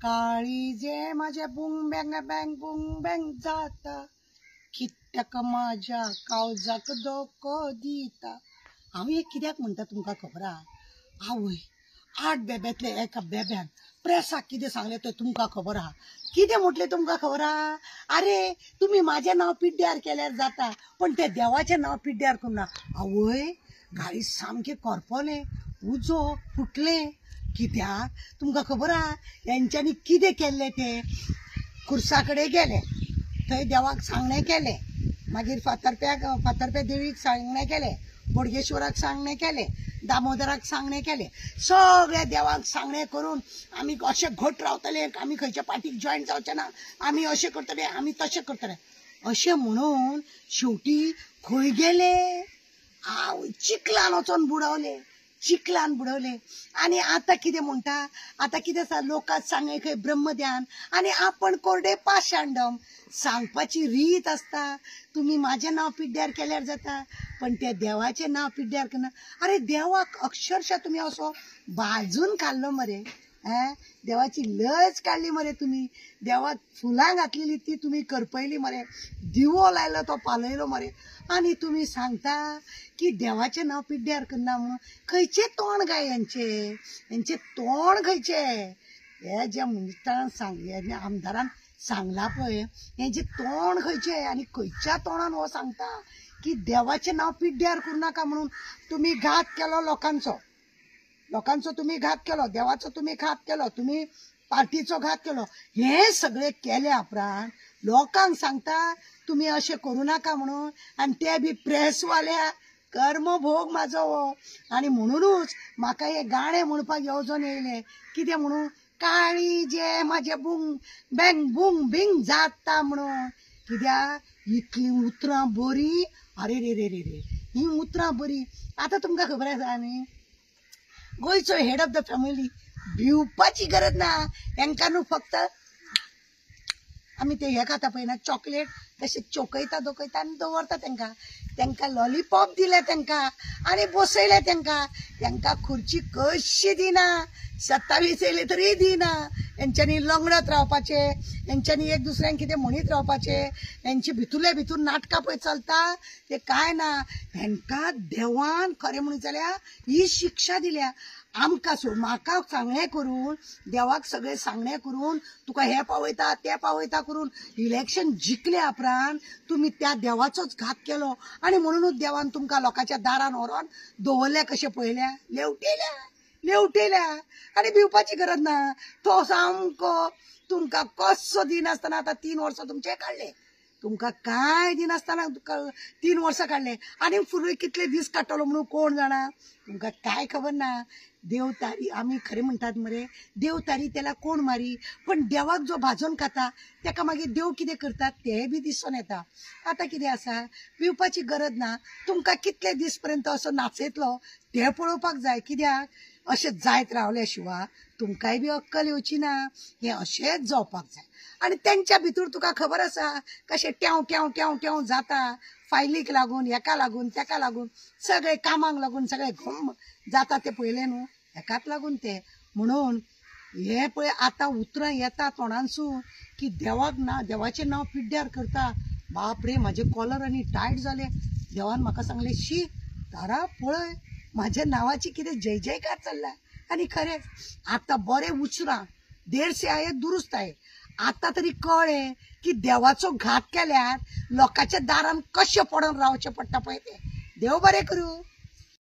काळीजे माझ्या बुंग बँग जाता, कित्याक माझ्या काळजाक धोको दिता. हांव हे कित्याक म्हणटा तुमकां खबर आहा? आवय 8 बेब्यांतले एका बेब्यान प्रेसाक कितें सांगलें तें तुमकां खबर आहा? कितें म्हटलें तुमकां खबर आहा? अरे तुम्ही माझें नांव पिड्ड्यार केल्यार जाता, पण ते देवाचें नांव पिड्ड्यार करूना. आवय गाळी सामकें करपलें, उजो फुटलें. कित्याक तुमकां खबर आहा हेंच्यांनी कितें केल्लें? ते खुर्सा कडेन गेले, थंय देवाक सांगणें केलें, मागीर फातर्प्या देवीक सांगणें केलें, बोडगेश्वराक सांगणें केलें, दामोदराक सांगणें केलें. सगळ्या देवाक सांगणें करून आमी अशें घट रावतले, आमी खंयच्या पार्टीक जॉयन जावचे ना, आमी अशें करतले, आमी तशें करतले अशें म्हणून शेवटी खंय गेले? चिखलान वचून बुडवले. आणि आता कितें म्हणटा? आता कितें लोकांक सांगे खंय ब्रह्मध्यान आणि आपण कोरडे पाषांडम. सांगपाची रीत असता, तुम्ही माझें नांव पिड्ड्यार केल्यार जाता, पण त्या देवाचें नांव पिड्ड्यार करना. अरे देवाक अक्षरशः तुम्ही असो बाजून काढलो मरे. देवाची लज काढली मरे तुम्ही. देवाक फुलां घातलेली ती तुम्ही करपयली मरे. दिवो लायलो तो पालयलो मरे. आणि तुम्ही सांगता की देवाचें नांव पिड्ड्यार करना म्हणून. खंयचे तोंड गाय यांचे तोंड खंयचे? हे जे मनशान आमदारान सांगला पळय, हेंचे तोंड खंयचे आणि खंयच्या तोंडान हो सांगता की देवाचें नांव पिड्ड्यार करूं नाका म्हणून. तुम्ही घात केलो लोकांचो तुम्ही घात केलो, देवाचो तुम्ही घात केलो, तुम्ही पार्टीचो घात केलो. हे सगळे केले उपरांत लोकांक सांगता तुम्ही अशें करूं नाका म्हणून. आणि ते बी प्रेसवाल्या कर्मभोग माझो हो. आणि म्हणूनच म्हाका हे गाणें म्हणपाक येवजोन येयले. कितें म्हणून? काळीजे माझे बुंग बिंग जाता म्हणून. कित्याक इतली उतरां बरी. अरे रे रे रे रे, ही उतरां बरी. आता तुमकां खबर आसा न्ही, गोंयचो हेड ऑफ द फॅमिली भिवपाची गरज ना. हेंकां न्हू फक्त आमी ते हे खाता पळय ना चॉकलेट, तशें चोकयता दोकयता आनी दवरता तेंकां लॉलीपॉप दिले तेंकां आनी बसयले तेंकां खुर्ची कशी दिना. 27 येयले तरी दिना. हेंच्यांनी लंगडत रावपाचे, हेंच्यांनी एक दुसऱ्यांक कितें म्हणीत रावपाचे. हेंची भितूरले भितूर नाटकां पळय चलता ते काय ना. हेंकां देवान खरें म्हणून जाल्यार ही शिक्षा दिल्या. आमकां म्हाका सांगणें करून, देवाक सगळें सांगणें करून, तुका हे पावयता ते पावयता करून इलेक्शन जिखल्या उपरांत तुम्ही त्या देवाचोच घात केलो. आणि म्हणूनच देवान तुमकां लोकांच्या दारान व्हरोन दवरले कशें पळयल्या. लेवटयल्या आणि भिवपाची गरज ना. तो सामको तुमकां कसो दिनासतना आतां 3 वर्सां तुमचे काडले. तुमकां काय दिनासतना 3 वर्सां काडले आनी फुडें कितले दीस काडटलो म्हणून कोण जाणा. तुमकां काय खबर ना. देवतारी आमी खरें म्हणटात मरे, देवतारी त्याला कोण मारी. पण देवाक जो भाजून खाता तेका मागीर देव कितें करतात तें बी दिसून येता. आता कितें आसा, पिवपाची गरज ना. तुमकां कितले दीस पर्यंत असो नाचयतलो तें पळोवपाक जाय. कित्याक अशें जायत रावल्या शिवाय तुमकांय बी अक्कल येवची ना. हें अशेंच जावपाक जाय. आणि त्यांच्या भितर तुका खबर आसा कशें ट्याव जाता. फायलीक लागून, हेका लागून, तेका लागून, सगळे कामाक लागून सगळे घुम जाता ते पळयलें न्हू. हेकाच लागून ते. म्हणून हे पळय आतां उतरां येता तोंडांसून की देवाचें नांव पिड्ड्यार करता. बाप रे, म्हाजे कॉलर आनी टायट जाले. देवान म्हाका सांगलें, शी तारा पळय म्हाज्या नांवाची कितें जय जयकार चल्ला. आनी खरेंच आतां बरें उचरां 150 आये दुरुस्त आहे. आता तरी कळ्ळें की देवाचो घात केल्यार लोकांच्या दारान कशें पडून रावचें पडटा पळय ते. देव बरें करूं.